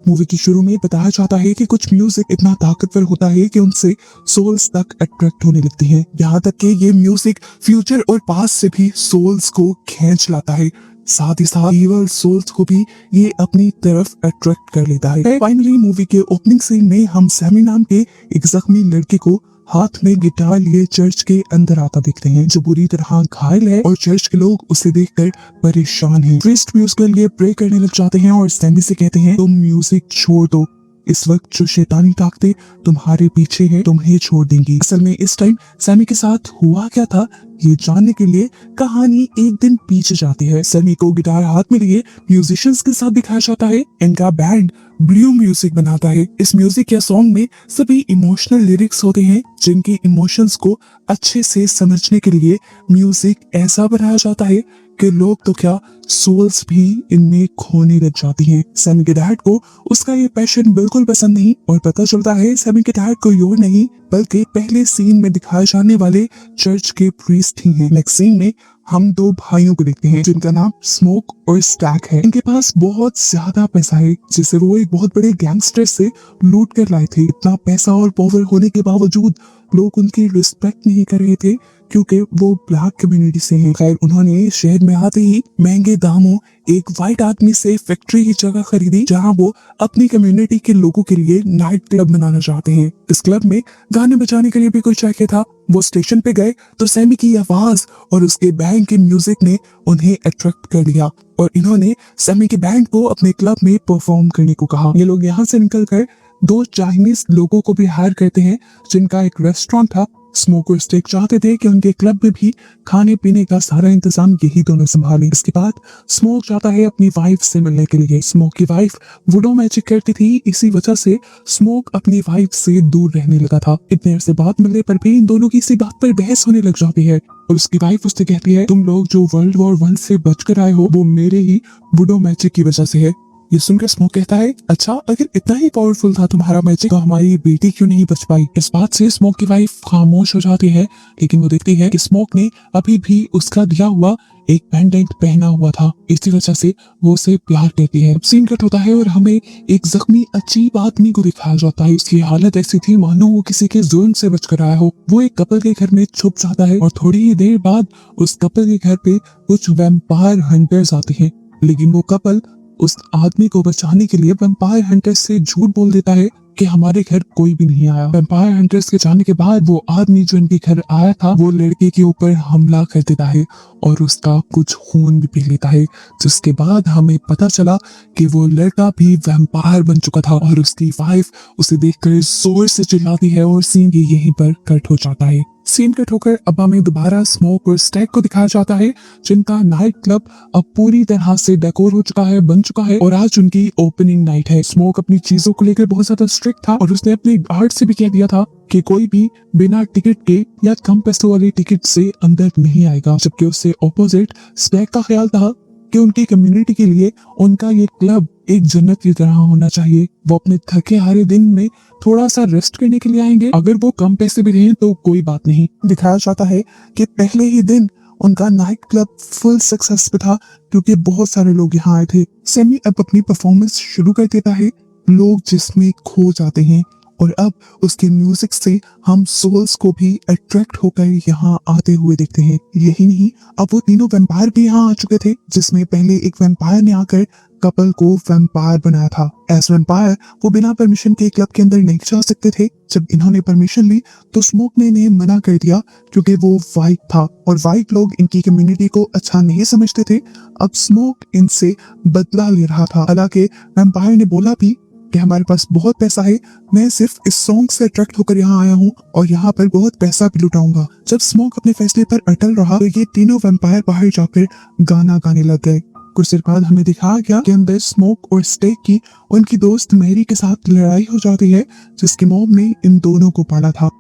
Movie की शुरू में बताया जाता है कि कुछ म्यूजिक इतना ताकतवर होता है कि उनसे सोल्स तक अट्रैक्ट होने लगती हैं। यहाँ तक कि ये म्यूजिक फ्यूचर और पास्ट से भी सोल्स को खींच लाता है। साथ ही साथ इवल सोल्स को भी ये अपनी तरफ अट्रैक्ट कर लेता है। फाइनली मूवी के ओपनिंग सीन में हम सैमी नाम के एक जख्मी लड़के को हाथ में गिटार लिए चर्च के अंदर आता देखते हैं, जो बुरी तरह घायल है और चर्च के लोग उसे देखकर परेशान हैं। प्रीस्ट भी उसके लिए प्रे करने लग जाते हैं और सैमी से कहते हैं तुम म्यूजिक छोड़ दो, इस वक्त जो शैतानी ताकतें तुम्हारे पीछे हैं तुम्हें छोड़ देंगी। असल में इस टाइम सैमी के साथ हुआ क्या था ये जानने के लिए कहानी एक दिन पीछे जाती है। सैमी को गिटार हाथ में लिए म्यूजिशियंस के साथ दिखाया जाता है। इनका बैंड ब्लू म्यूजिक बनाता है। इस म्यूजिक या सॉन्ग में सभी इमोशनल लिरिक्स होते हैं, जिनके इमोशंस को अच्छे से समझने के लिए म्यूजिक ऐसा बनाया जाता है कि लोग तो क्या सोल्स भी इनमें खोने लग जाती हैं। सैमी के डैड को उसका ये पैशन बिल्कुल पसंद नहीं और पता चलता है सैमी के डैड कोई और नहीं बल्कि पहले सीन में दिखाए जाने वाले चर्च के प्रीस्ट ही हैं। नेक्स्ट सीन में हम दो भाइयों को देखते हैं जिनका नाम स्मोक और स्टैक है। इनके पास बहुत ज्यादा पैसा है जिसे वो एक बहुत बड़े गैंगस्टर से लूट कर लाए थे। इतना पैसा और पावर होने के बावजूद लोग उनकी रिस्पेक्ट नहीं कर रहे थे क्योंकि वो ब्लैक कम्युनिटी से हैं। खैर उन्होंने शहर में आते ही महंगे दामों एक वाइट आदमी से फैक्ट्री की जगह खरीदी जहां वो अपनी कम्युनिटी के लोगों के लिए नाइट क्लब बनाना चाहते हैं। इस क्लब में गाने बजाने के लिए भी कोई चाहिए था। वो स्टेशन पे गए तो सैमी की आवाज और उसके बैंड के म्यूजिक ने उन्हें अट्रैक्ट कर लिया और इन्होंने सैमी के बैंड को अपने क्लब में परफॉर्म करने को कहा। ये लोग यहाँ से निकलकर दो चाइनीज लोगों को भी हायर करते हैं जिनका एक रेस्टोरेंट था। स्मोक और स्टेक चाहते थे कि उनके क्लब में भी खाने पीने का सारा इंतजाम यही दोनों संभालें। इसके बाद स्मोक चाहता है अपनी वाइफ से मिलने के लिए। स्मोक की वाइफ वुडो मैजिक करती थी, इसी वजह से स्मोक अपनी वाइफ से दूर रहने लगा था। इतने अरसे बाद मिलने पर भी इन दोनों की इसी बात पर बहस होने लग जाती है और उसकी वाइफ उससे कहती है तुम लोग जो वर्ल्ड वॉर 1 से बचकर आए हो वो मेरे ही वुडो मैजिक की वजह से है। ये सुनकर स्मोक कहता है अच्छा अगर इतना ही पावरफुल था तुम्हारा मैजिक तो हमारी बेटी क्यों नहीं बच पाई। इस बात से स्मोक की वाइफ खामोश हो जाती है, लेकिन वो देखती है कि स्मोक ने अभी भी उसका दिया हुआ एक पेंडेंट पहना हुआ था, इसी वजह से वो उसे प्यार करती है। सीन कट होता है और हमें एक जख्मी अजीब आदमी को दिखाया जाता है। उसकी हालत ऐसी थी मानो वो किसी के जुल्म से बचकर आया हो। वो एक कपल के घर में छुप जाता है और थोड़ी ही देर बाद उस कपल के घर पे कुछ वैम्पायर हंटर्स आते हैं, लेकिन वो कपल उस आदमी को बचाने के लिए वैम्पायर हंटर्स से झूठ बोल देता है कि हमारे घर कोई भी नहीं आया। वैम्पायर हंटर्स के जाने के बाद वो आदमी जो इनके घर आया था वो लड़के के ऊपर हमला कर देता है और उसका कुछ खून भी पी लेता है, जिसके बाद हमें पता चला कि वो लड़का भी वैम्पायर बन चुका था और उसकी वाइफ उसे देखकर जोर से चिल्लाती है और सीन भी यहीं पर कट हो जाता है। सीन कट होकर अब हमें दोबारा स्मोक और स्टैक को दिखाया जाता है जिनका नाइट क्लब अब पूरी तरह से डेकोर हो चुका है, बन चुका है और आज उनकी ओपनिंग नाइट है। स्मोक अपनी चीजों को लेकर बहुत ज्यादा स्ट्रिक्ट था और उसने अपने गार्ड से भी कह दिया था कि कोई भी बिना टिकट के या कम पैसों वाली टिकट से अंदर नहीं आएगा, जबकि उससे ऑपोजिट स्टैक का ख्याल था कि उनकी कम्युनिटी के लिए उनका ये क्लब एक जन्नत की तरह होना चाहिए। वो अपने थके हारे दिन में थोड़ा सा रेस्ट करने के लिए आएंगे, अगर वो कम पैसे भी रहे तो कोई बात नहीं। दिखाया जाता है कि पहले ही दिन उनका नाइट क्लब फुल सक्सेस पे था क्योंकि बहुत सारे लोग यहाँ आए थे। सैमी अब अपनी परफॉर्मेंस शुरू कर देता है, लोग जिसमें खो जाते हैं और अब उसके म्यूजिक से हम सोल्स को भी अट्रैक्ट होकर यहाँ आते हुए देखते हैं। यही नहीं, अब वो तीनों वैम्पायर भी यहाँ आ चुके थे, जिसमें पहले एक वैम्पायर ने आकर कपल को वैम्पायर बनाया था। एज वैम्पायर वो बिना परमिशन के क्लब के अंदर नहीं जा सकते थे। जब इन्होंने परमिशन ली तो स्मोक ने इन्हें मना कर दिया क्योंकि वो वाइट था और वाइट लोग इनकी कम्युनिटी को अच्छा नहीं समझते थे। अब स्मोक इनसे बदला ले रहा था। हालांकि वैम्पायर ने बोला भी कि हमारे पास बहुत पैसा है, मैं सिर्फ इस सॉन्ग से अट्रैक्ट होकर यहाँ आया हूँ और यहाँ पर बहुत पैसा भी लुटाऊंगा। जब स्मोक अपने फैसले पर अटल रहा तो ये तीनों वैम्पायर बाहर जाकर गाना गाने लग गए। कुछ देर बाद हमें दिखाया गया कि अंदर स्मोक और स्टेक की उनकी दोस्त मैरी के साथ लड़ाई हो जाती है, जिसकी मॉम ने इन दोनों को पाला था।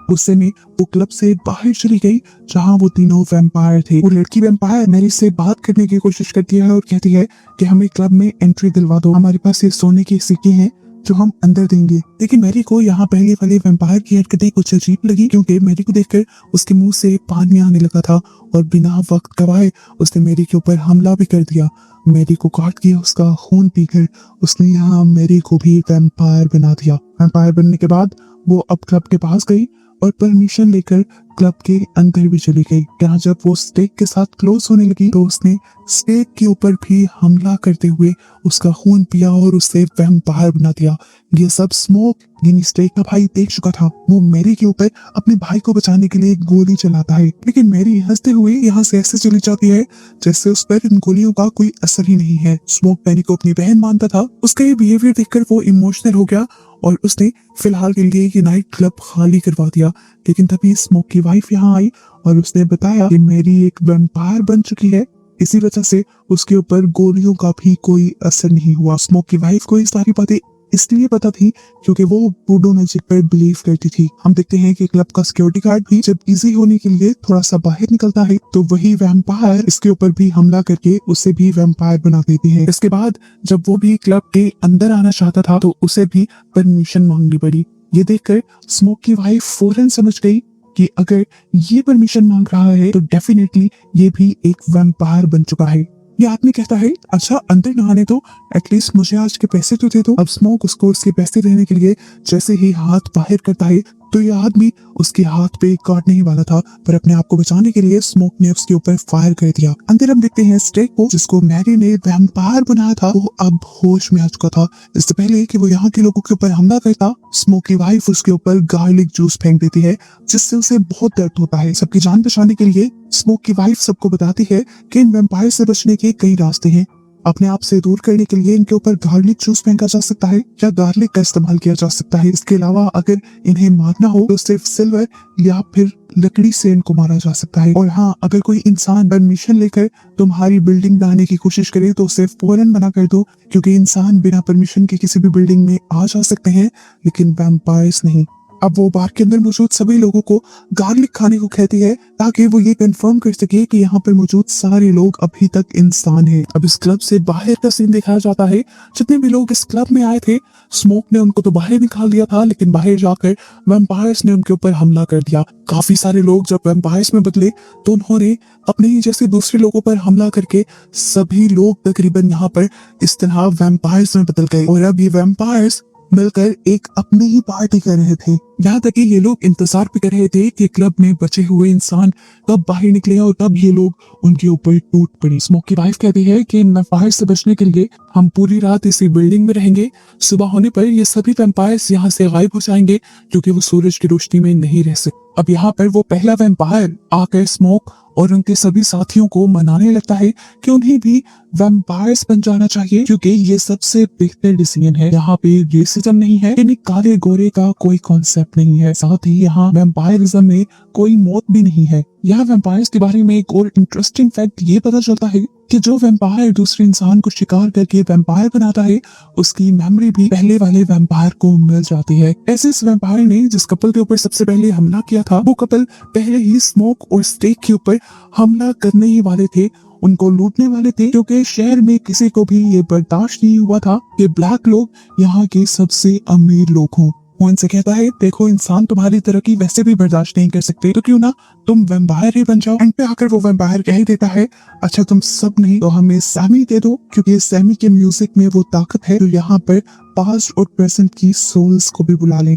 गुस्से में वो क्लब से बाहर चली गई जहां वो तीनों वैम्पायर थे। वो लड़की वैम्पायर मैरी से बात करने की कोशिश करती है और कहती है कि हमें क्लब में एंट्री दिलवा दो, हमारे पास ये सोने की सिक्के हैं जो हम अंदर देंगे। लेकिन मैरी को यहाँ पहले वाले वैम्पायर की हरकतें कुछ अजीब लगी, क्योंकि मैरी को देखकर उसके मुंह से पानी आने लगा था और बिना वक्त गवाए उसने मैरी के ऊपर हमला भी कर दिया। मैरी को काट के उसका खून पीकर उसने यहाँ मैरी को भी वैम्पायर बना दिया। वैम्पायर बनने के बाद वो अब क्लब के पास गई और परमिशन लेकर क्लब के अंदर भी चली गई। यहाँ जब वो स्टेक के साथ क्लोज होने लगी तो उसने स्टेक के ऊपर भी हमला करते हुए उसका खून पिया और उसे वैम्पायर बना दिया। ये सब स्मोक यानी स्टेक का भाई देख चुका था। वो मैरी के ऊपर अपने भाई को बचाने के लिए एक गोली चलाता है, लेकिन मैरी हंसते हुए यहाँ से ऐसे चली जाती है जैसे उस पर इन गोलियों का कोई असर ही नहीं है। स्मोक मैरी को अपनी बहन मानता था। उसका ये बिहेवियर देखकर वो इमोशनल हो गया और उसने फिलहाल के लिए ये नाइट क्लब खाली करवा दिया। लेकिन तभी स्मोक की वाइफ यहाँ आई और उसने बताया कि मैरी एक वैम्पायर बन चुकी है, इसी वजह से उसके ऊपर गोलियों का भी कोई असर नहीं हुआ। स्मोक की वाइफ को ये सारी बातें इसलिए पता थी क्योंकि वो वुडू मैजिक पर बिलीव करती थी। हम देखते हैं कि क्लब का सिक्योरिटी गार्ड भी जब इजी होने के लिए थोड़ा सा बाहर निकलता है तो वही वैम्पायर इसके ऊपर भी हमला करके उसे भी वैम्पायर बना देती है। इसके बाद जब वो भी क्लब के अंदर आना चाहता था तो उसे भी परमिशन मांगनी पड़ी। ये देखकर स्मोक की वाइफ फौरन समझ गई कि अगर ये परमिशन मांग रहा है तो डेफिनेटली ये भी एक वैम्पायर बन चुका है। ये आदमी कहता है, अच्छा अंदर नहाने दो, एटलीस्ट मुझे आज के पैसे तो दे दो। अब स्मोक उसको उसके पैसे देने के लिए जैसे ही हाथ बाहर करता है तो ये आदमी उसके हाथ पे काटने ही वाला था, पर अपने आप को बचाने के लिए स्मोक ने उसके ऊपर फायर कर दिया। अंदर हम देखते हैं स्टेक को, जिसको मैरी ने वैम्पायर बनाया था, वो अब होश में आ चुका था। इससे पहले कि वो यहाँ के लोगों के ऊपर हमला करता, स्मोक की वाइफ उसके ऊपर गार्लिक जूस फेंक देती है, जिससे उसे बहुत दर्द होता है। सबकी जान बचाने के लिए स्मोक की वाइफ सबको बताती है कि इन वैम्पायर से बचने के कई रास्ते हैं। अपने आप से दूर करने के लिए इनके ऊपर गार्लिक जूस फेंका जा सकता है या गार्लिक का इस्तेमाल किया जा सकता है। इसके अलावा अगर इन्हें मारना हो तो सिर्फ सिल्वर या फिर लकड़ी से इनको मारा जा सकता है। और हाँ, अगर कोई इंसान परमिशन लेकर तुम्हारी बिल्डिंग बनाने की कोशिश करे तो उसे फौरन मना कर दो, क्योंकि इंसान बिना परमिशन के किसी भी बिल्डिंग में आ जा सकते हैं लेकिन वैम्पायर्स नहीं। अब वो बार के अंदर मौजूद सभी लोगों को गार्लिक खाने को कहती है ताकि वो ये कंफर्म कर सके कि यहाँ पर मौजूद सारे लोग अभी तक इंसान हैं। अब इस क्लब से बाहर का सीन दिखाया जाता है। जितने भी लोग इस क्लब में आए थे, स्मोक ने उनको तो बाहर निकाल दिया था, लेकिन बाहर जाकर वैम्पायर्स ने उनके ऊपर हमला कर दिया। काफी सारे लोग जब वैम्पायर्स में बदले तो उन्होंने अपने ही जैसे दूसरे लोगों पर हमला करके सभी लोग तकरीबन यहाँ पर इस तरह वैम्पायर्स में बदल गए और अब ये वैम्पायर्स मिलकर एक अपनी ही पार्टी कर रहे थे। यहाँ तक कि ये लोग इंतजार भी कर रहे थे कि क्लब में बचे हुए इंसान कब बाहर निकले और तब ये लोग उनके ऊपर टूट पड़ी। स्मोक की वाइफ कहती है कि इन वैम्पायर से बचने के लिए हम पूरी रात इसी बिल्डिंग में रहेंगे। सुबह होने पर ये सभी वैम्पायर्स यहाँ से गायब हो जाएंगे क्योंकि वो सूरज की रोशनी में नहीं रह सकते। अब यहाँ पर वो पहला वैम्पायर आकर स्मोक और उनके सभी साथियों को मनाने लगता है कि उन्हें भी वैम्पायर्स बन जाना चाहिए, क्योंकि ये सबसे बेहतर डिसीजन है। यहाँ पे रेसिज्म नहीं है, यानी काले गोरे का कोई कॉन्सेप्ट नहीं है। साथ ही यहाँ वैम्पायरिज्म में कोई मौत भी नहीं है। यहाँ वैम्पायर्स के बारे में एक और इंटरेस्टिंग फैक्ट ये पता चलता है कि जो वैम्पायर दूसरे इंसान को शिकार करके वैम्पायर बनाता है, उसकी मेमोरी भी पहले वाले वैम्पायर को मिल जाती है। ऐसे इस वैम्पायर ने जिस कपल के ऊपर सबसे पहले हमला किया था, वो कपल पहले ही स्मोक और स्टेक के ऊपर हमला करने ही वाले थे, उनको लूटने वाले थे, क्योंकि शहर में किसी को भी ये बर्दाश्त नहीं हुआ था कि ब्लैक लोग यहाँ के सबसे अमीर लोग हों। वो इनसे कहता है, देखो इंसान तुम्हारी तरक्की वैसे भी बर्दाश्त नहीं कर सकते, तो क्यों ना तुम वैम्पायर ही बन जाओ। एंड पे आकर वो वैम्पायर कह ही देता है, अच्छा तुम सब नहीं तो हमें सैमी दे दो, क्योंकि सैमी के म्यूजिक में वो ताकत है जो यहाँ पर पास्ट और प्रेजेंट की सोल्स को भी बुला ले।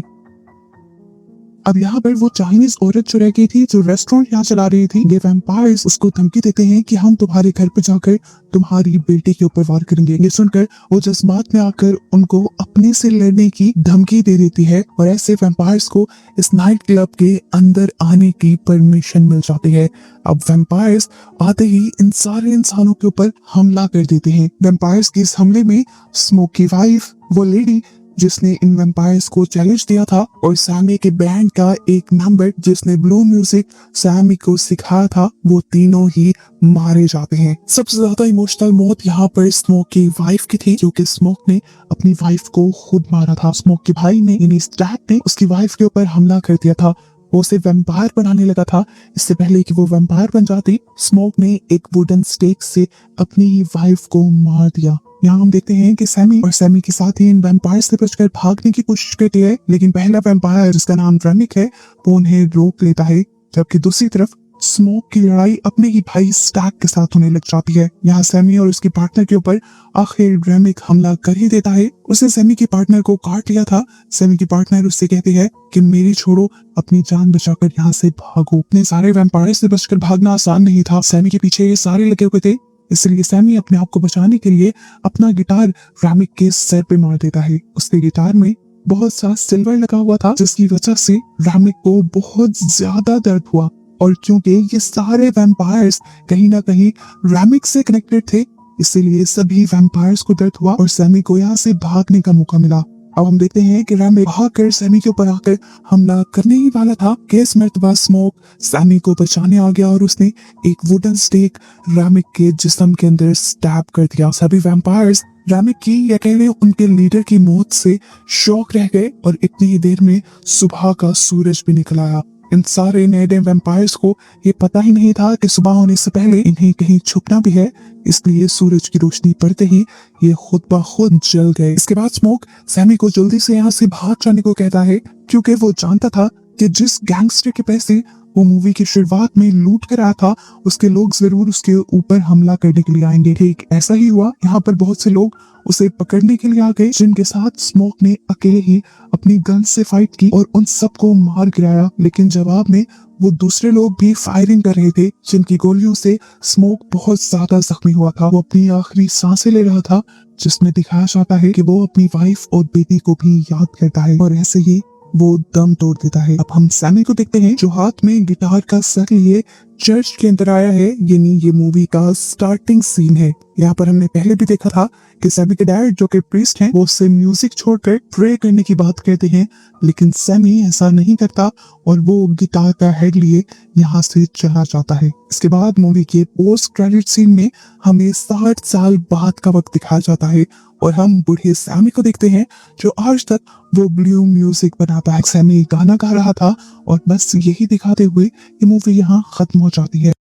अब यहाँ पर वो चाइनीज औरत जो रह गई थी, जो रेस्टोरेंट यहाँ चला रही थी, ये वैम्पायर्स उसको धमकी देते हैं कि हम तुम्हारे घर पे जाकर तुम्हारी बेटी के ऊपर वार करेंगे। ये सुनकर वो जज्बात में आकर उनको अपने से लड़ने की धमकी दे देती है और ऐसे वैम्पायर्स को इस नाइट क्लब के अंदर आने की परमिशन मिल जाती है। अब वैम्पायर्स आते ही इन सारे इंसानों के ऊपर हमला कर देते हैं। वैम्पायर्स के इस हमले में स्मोक की वाइफ, वो लेडी जिसने इन वैम्पायर्स को चैलेंज दिया था, और सैमी के बैंड का एक मेंबर जिसने ब्लू म्यूजिक सैमी को सिखाया था, वो तीनों ही मारे जाते हैं। सबसे ज्यादा इमोशनल मौत यहाँ पर स्मोक की वाइफ की थी, क्योंकि स्मोक ने अपनी वाइफ को खुद मारा था। स्मोक के भाई ने यानी स्टैक ने उसकी वाइफ के ऊपर हमला कर दिया था, वो उसे वैम्पायर बनाने लगा था। इससे पहले कि वो वैम्पायर बन जाती, स्मोक ने एक वुडन स्टेक से अपनी ही वाइफ को मार दिया। यहाँ हम देखते हैं कि सैमी और सैमी के साथ ही इन वैम्पायर से बचकर भागने की कोशिश करती है, लेकिन पहला वैम्पायर जिसका नाम रेमिक है वो उन्हें रोक लेता है। जबकि दूसरी तरफ स्मोक की लड़ाई अपने ही भाई स्टैक के साथ होने लग जाती है। यहाँ सैमी और उसके पार्टनर के ऊपर आखिर रेमिक हमला कर ही देता है। उसने सैमी के पार्टनर को काट लिया था। सैमी की पार्टनर उससे कहती है कि मेरी छोड़ो, अपनी जान बचाकर यहाँ से भागो। इतने सारे वैम्पायर से बचकर भागना आसान नहीं था। सैमी के पीछे ये सारे लगे हुए थे, इसलिए सैमी अपने आप को बचाने के लिए अपना गिटार रेमिक के सर पे मार देता है। उसके गिटार में बहुत सा सिल्वर लगा हुआ था, जिसकी वजह से रेमिक को बहुत ज्यादा दर्द हुआ। और क्योंकि ये सारे वैम्पायर्स कहीं ना कहीं रेमिक से कनेक्टेड थे, इसीलिए सभी वैम्पायर्स को दर्द हुआ और सैमी को यहाँ से भागने का मौका मिला। अब हम देखते हैं कि रेमिक भागकर सैमी के ऊपर आकर हमला करने ही वाला था कि इस मर्तबा स्मोक सैमी को बचाने आ गया और उसने एक वुडन स्टेक रेमिक के जिस्म के अंदर स्टैब कर दिया। सभी वैम्पायर्स रेमिक की या कह रहे उनके लीडर की मौत से शॉक रह गए और इतनी ही देर में सुबह का सूरज भी निकल आया। इन सारे नए नए वैम्पायर्स को ये पता ही नहीं था कि सुबह होने से पहले इन्हें कहीं छुपना भी है, इसलिए सूरज की रोशनी पड़ते ही ये खुद ब खुद जल गए। इसके बाद स्मोक सैमी को जल्दी से यहाँ से भाग जाने को कहता है, क्योंकि वो जानता था कि जिस गैंगस्टर के पैसे वो मूवी की शुरुआत में लूट कर आया था, उसके लोग जरूर उसके ऊपर हमला करने के लिए आएंगे। ठीक ऐसा ही हुआ। यहाँ पर बहुत से लोग उसे पकड़ने के लिए आ गए, जिनके साथ स्मोक ने अकेले ही अपनी गन से फाइट की और उन सबको मार गिराया। लेकिन जवाब में वो दूसरे लोग भी फायरिंग कर रहे थे, जिनकी गोलियों से स्मोक बहुत ज्यादा जख्मी हुआ था। वो अपनी आखिरी सांसें ले रहा था, जिसमें दिखाया जाता है कि वो अपनी वाइफ और बेटी को भी याद करता है और ऐसे ही वो दम तोड़ देता है। अब हम सैमी को देखते हैं जो हाथ में गिटार का सर लिए चर्च के अंदर आया है, यानी ये मूवी का स्टार्टिंग सीन है। यहाँ पर हमने पहले भी देखा था कि सैमी के डैड जो कि प्रीस्ट हैं, वो उससे म्यूजिक छोड़कर प्रे करने की बात कहते हैं, लेकिन सैमी ऐसा नहीं करता और वो गिटार का हेड लिए यहाँ से चला जाता है। इसके बाद मूवी के पोस्ट क्रेडिट सीन में हमें 60 साल बाद का वक्त दिखाया जाता है और हम बूढ़े सैमी को देखते हैं जो आज तक वो ब्लू म्यूजिक बनाता है। सैमी गाना गा रहा था और बस यही दिखाते हुए ये मूवी यहाँ खत्म हो जाती है।